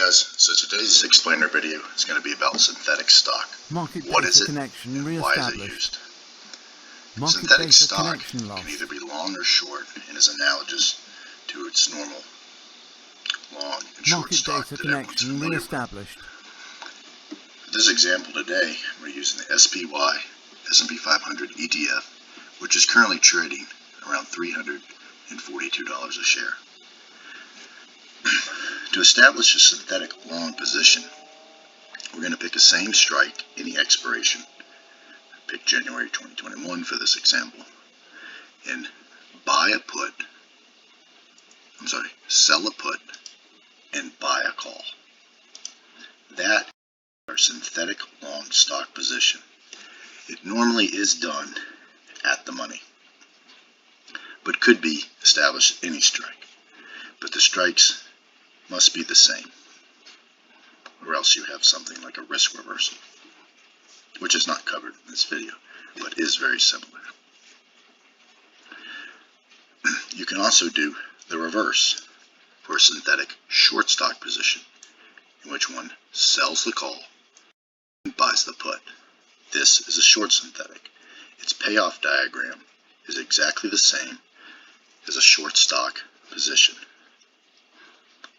guys, so today's explainer video is going to be about synthetic stock. What is it and why is it used? Synthetic stock can either be long or short and is analogous to its normal long and short stock that everyone's familiar with. For this example today, we're using the SPY S&P 500 ETF, which is currently trading around $342 a share. To establish a synthetic long position, we're going to pick a same strike, any expiration. Pick January 2021 for this example, and sell a put and buy a call. That is our synthetic long stock position. It normally is done at the money, but could be established at any strike. But the strikes must be the same, or else you have something like a risk reversal, which is not covered in this video, but is very similar. You can also do the reverse for a synthetic short stock position, in which one sells the call and buys the put. This is a short synthetic. Its payoff diagram is exactly the same as a short stock position,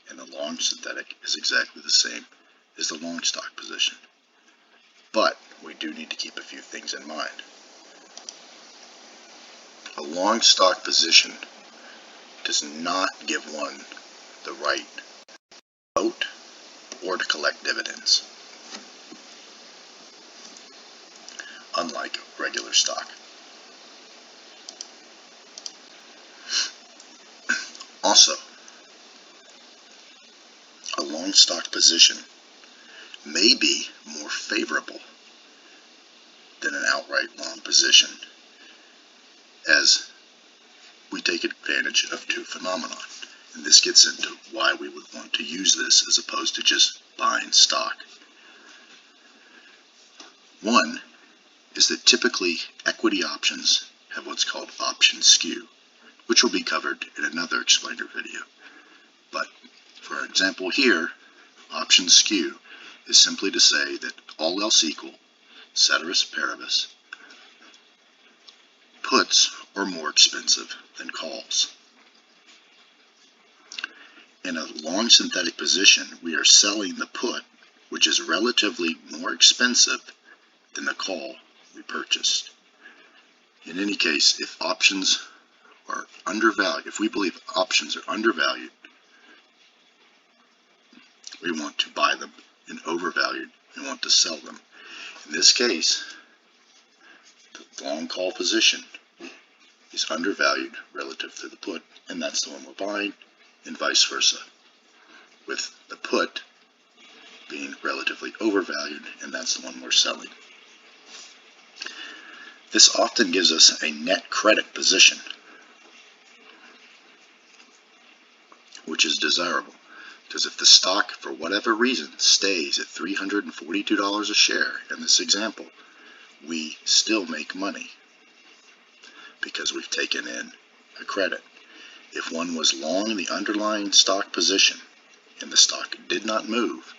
and the long synthetic is exactly the same as the long stock position. But we do need to keep a few things in mind. A long stock position does not give one the right to vote or to collect dividends, unlike regular stock. Also, a long stock position may be more favorable than an outright long position, as we take advantage of two phenomena. And this gets into why we would want to use this as opposed to just buying stock. One is that typically equity options have what's called option skew, which will be covered in another explainer video. But for example here, option skew is simply to say that all else equal, ceteris paribus, puts are more expensive than calls. In a long synthetic position, we are selling the put, which is relatively more expensive than the call we purchased. In any case, if options are undervalued, if we believe options are undervalued, we want to buy them, and overvalued, we want to sell them. In this case, the long call position is undervalued relative to the put, and that's the one we're buying, and vice versa, with the put being relatively overvalued, and that's the one we're selling. This often gives us a net credit position, which is desirable, because if the stock, for whatever reason, stays at $342 a share in this example, we still make money because we've taken in a credit. If one was long the underlying stock position and the stock did not move,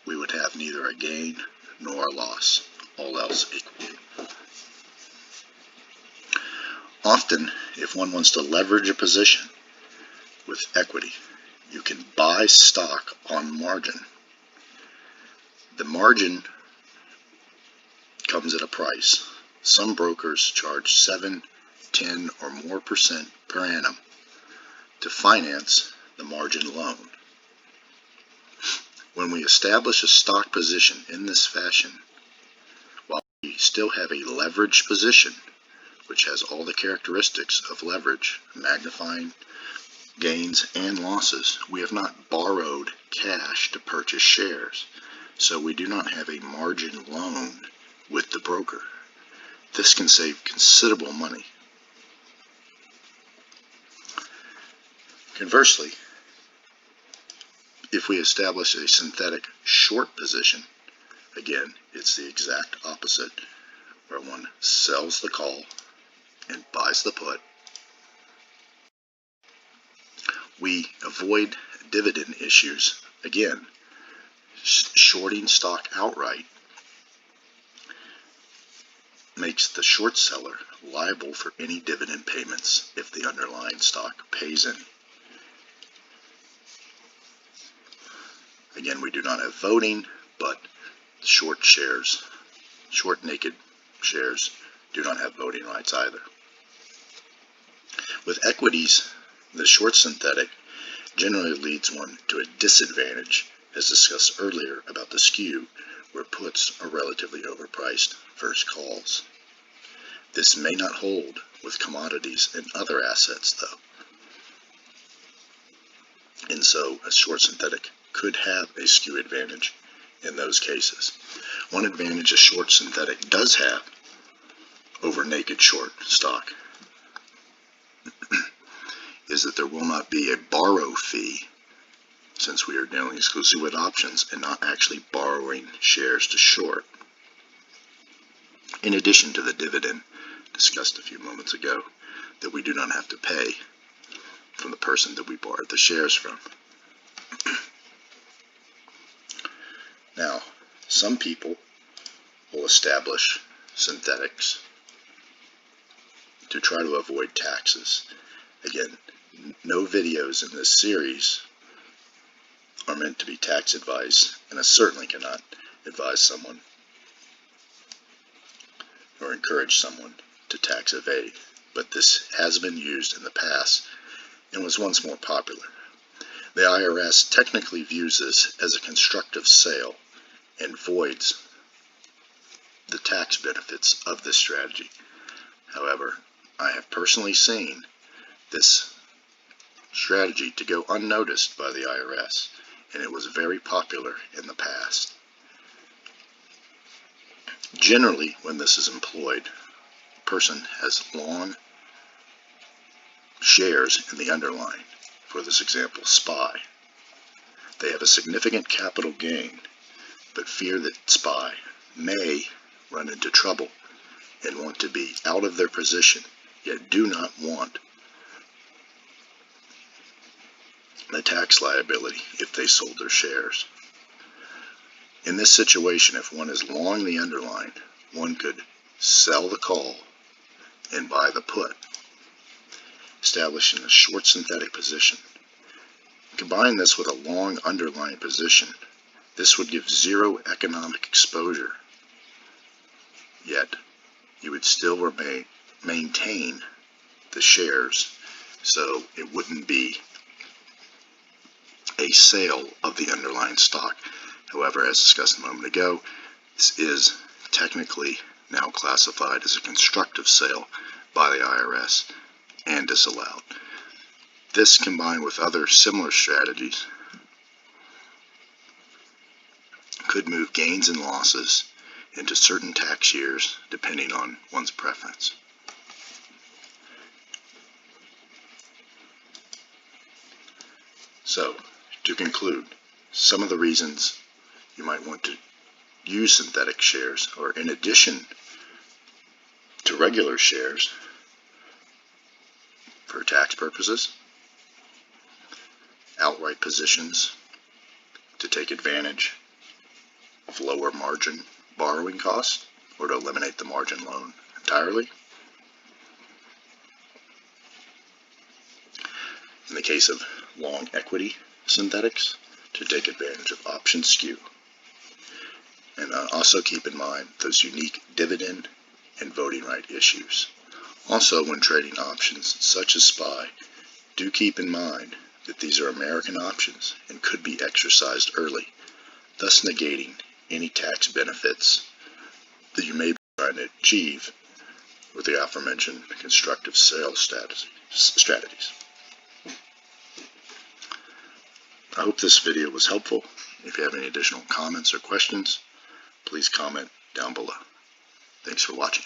we would have neither a gain nor a loss, all else equal. Often, if one wants to leverage a position with equity, you can buy stock on margin. The margin comes at a price. Some brokers charge 7, 10, or more % per annum to finance the margin loan. When we establish a stock position in this fashion, while we still have a leveraged position, which has all the characteristics of leverage, magnifying gains and losses, we have not borrowed cash to purchase shares, so we do not have a margin loan with the broker. This can save considerable money. Conversely, if we establish a synthetic short position, again, it's the exact opposite, where one sells the call and buys the put. We avoid dividend issues, again, shorting stock outright makes the short seller liable for any dividend payments if the underlying stock pays any. Again, we do not have voting, but short naked shares do not have voting rights either. With equities, the short synthetic generally leads one to a disadvantage, as discussed earlier about the skew, where puts are relatively overpriced versus calls. This may not hold with commodities and other assets, though. And so a short synthetic could have a skew advantage in those cases. One advantage a short synthetic does have over naked short stock is that there will not be a borrow fee, since we are dealing exclusively with options and not actually borrowing shares to short, in addition to the dividend discussed a few moments ago that we do not have to pay from the person that we borrowed the shares from. Now, some people will establish synthetics to try to avoid taxes. Again, no videos in this series are meant to be tax advice, and I certainly cannot advise someone or encourage someone to tax evade, but this has been used in the past and was once more popular. The IRS technically views this as a constructive sale and voids the tax benefits of this strategy. However, I have personally seen this strategy to go unnoticed by the IRS, and it was very popular in the past. Generally, when this is employed, a person has long shares in the underlying. For this example, SPY. They have a significant capital gain, but fear that SPY may run into trouble and want to be out of their position, yet do not want the tax liability if they sold their shares. In this situation, if one is long the underlying, one could sell the call and buy the put, establishing a short synthetic position. Combine this with a long underlying position, this would give zero economic exposure, yet you would still maintain the shares, so it wouldn't be a sale of the underlying stock. However, as discussed a moment ago, this is technically now classified as a constructive sale by the IRS and disallowed. This, combined with other similar strategies, could move gains and losses into certain tax years depending on one's preference. So, to conclude, some of the reasons you might want to use synthetic shares are, in addition to regular shares, for tax purposes, outright positions to take advantage of lower margin borrowing costs or to eliminate the margin loan entirely. In the case of long equity synthetics, to take advantage of option skew. And also keep in mind those unique dividend and voting right issues. Also, when trading options such as SPY, do keep in mind that these are American options and could be exercised early, thus negating any tax benefits that you may be trying to achieve with the aforementioned constructive sales strategies. I hope this video was helpful. If you have any additional comments or questions, please comment down below. Thanks for watching.